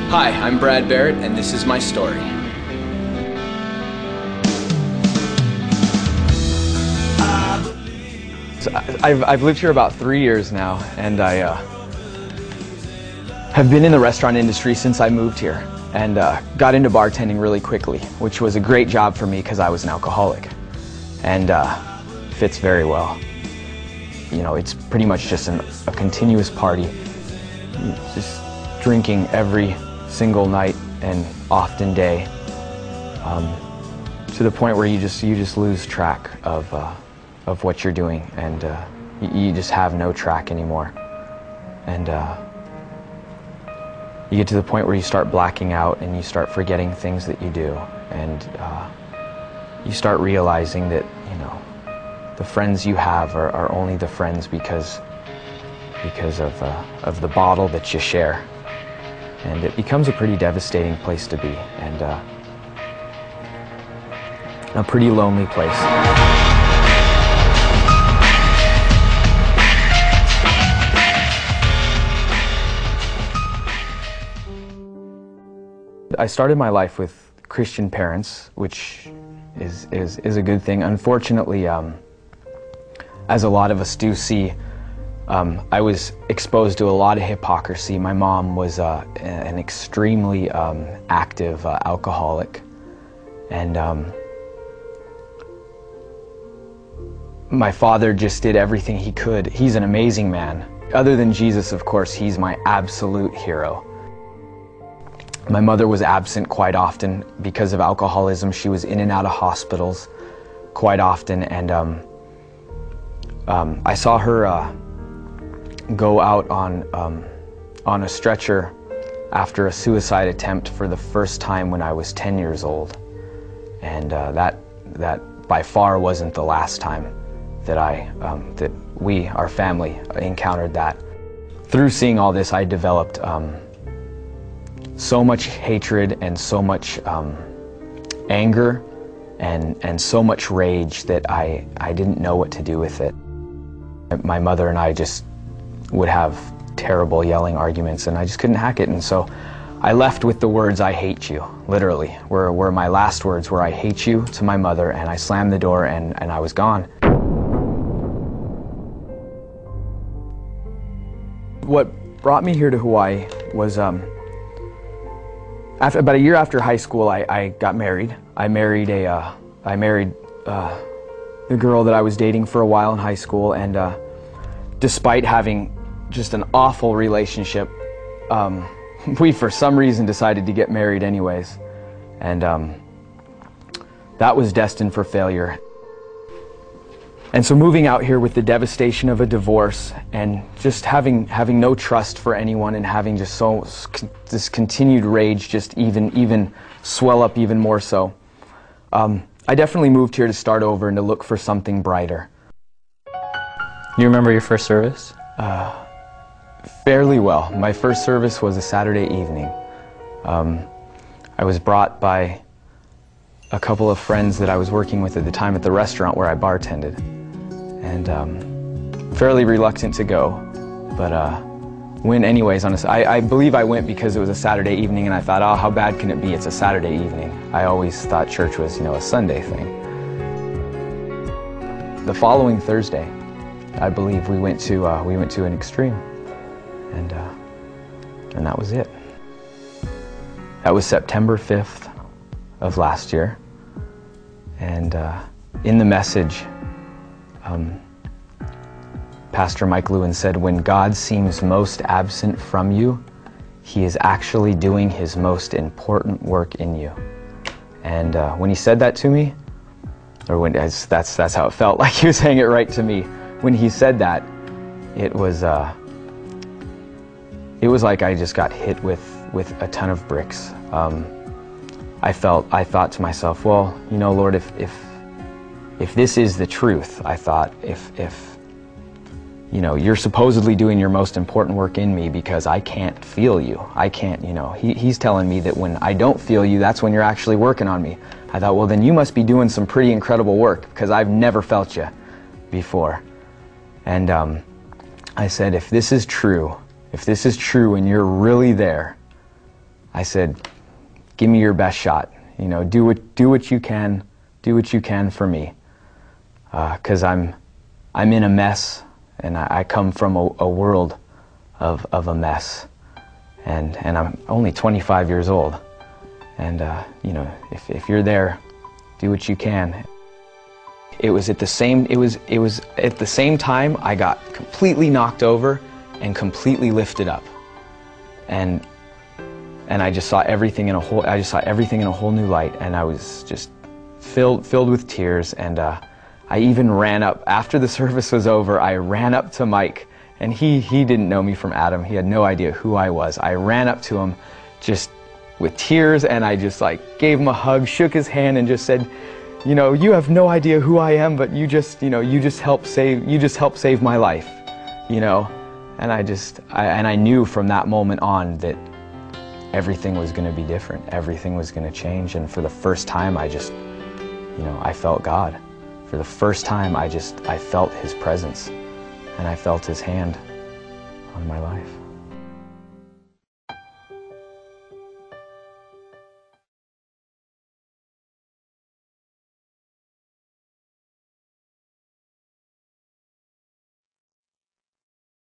Hi, I'm Brad Barret, and this is my story. So I've lived here about 3 years now, and I have been in the restaurant industry since I moved here, and got into bartending really quickly, which was a great job for me because I was an alcoholic, and fits very well. You know, it's pretty much just a continuous party, just drinking every single night and often day, to the point where you just lose track of what you're doing, and you just have no track anymore, and you get to the point where you start blacking out and you start forgetting things that you do, and you start realizing that, you know, the friends you have are only the friends because of the bottle that you share. And it becomes a pretty devastating place to be, and a pretty lonely place. I started my life with Christian parents, which is a good thing. Unfortunately, as a lot of us do see, I was exposed to a lot of hypocrisy. My mom was an extremely active alcoholic, and my father just did everything he could. He's an amazing man. Other than Jesus, of course, he's my absolute hero. My mother was absent quite often because of alcoholism. She was in and out of hospitals quite often, and I saw her go out on a stretcher after a suicide attempt for the first time when I was 10 years old, and that by far wasn't the last time that that we, our family, encountered that. Through seeing all this, I developed so much hatred and so much anger and so much rage that I didn't know what to do with it. My mother and I just would have terrible yelling arguments, and I just couldn't hack it, and so I left with the words, "I hate you," literally, were my last words, were "I hate you" to my mother, and I slammed the door and I was gone. What brought me here to Hawaii was about a year after high school, I got married. I married the girl that I was dating for a while in high school, and despite having just an awful relationship, we for some reason decided to get married anyways, and that was destined for failure. And so moving out here with the devastation of a divorce, and just having no trust for anyone, and having just this continued rage just even swell up even more so, I definitely moved here to start over and to look for something brighter. You remember your first service? Fairly well. My first service was a Saturday evening. I was brought by a couple of friends that I was working with at the time at the restaurant where I bartended, and fairly reluctant to go, but went anyways. I believe I went because it was a Saturday evening, and I thought, oh, how bad can it be? It's a Saturday evening. I always thought church was, you know, a Sunday thing. The following Thursday, I believe we went to an extreme, and that was it. That was September 5th of last year, and in the message, Pastor Mike Lewin said, "When God seems most absent from you, He is actually doing His most important work in you." And when he said that to me, or that's how it felt, like he was saying it right to me. When he said that, it was like I just got hit with a ton of bricks. I thought to myself, well, you know, Lord, if this is the truth, I thought, if you know, you're supposedly doing your most important work in me because I can't feel you. I can't, you know, he's telling me that when I don't feel you, that's when you're actually working on me. I thought, well, then you must be doing some pretty incredible work because I've never felt you before. And I said, if this is true and you're really there, I said, give me your best shot. You know, do what you can for me, because I'm in a mess, and I come from a world of a mess, and I'm only 25 years old, and you know, if you're there, do what you can. It was at the same time I got completely knocked over and completely lifted up, and I just saw everything in a whole new light, and I was just filled with tears. And I even ran up after the service was over. I ran up to Mike, and he didn't know me from Adam. He had no idea who I was. I ran up to him just with tears, and I just like gave him a hug, shook his hand, and just said, you know, you have no idea who I am, but you just helped save my life, you know. And I knew from that moment on that everything was going to be different. Everything was going to change. And for the first time, I felt God. For the first time, I felt His presence, and I felt His hand on my life.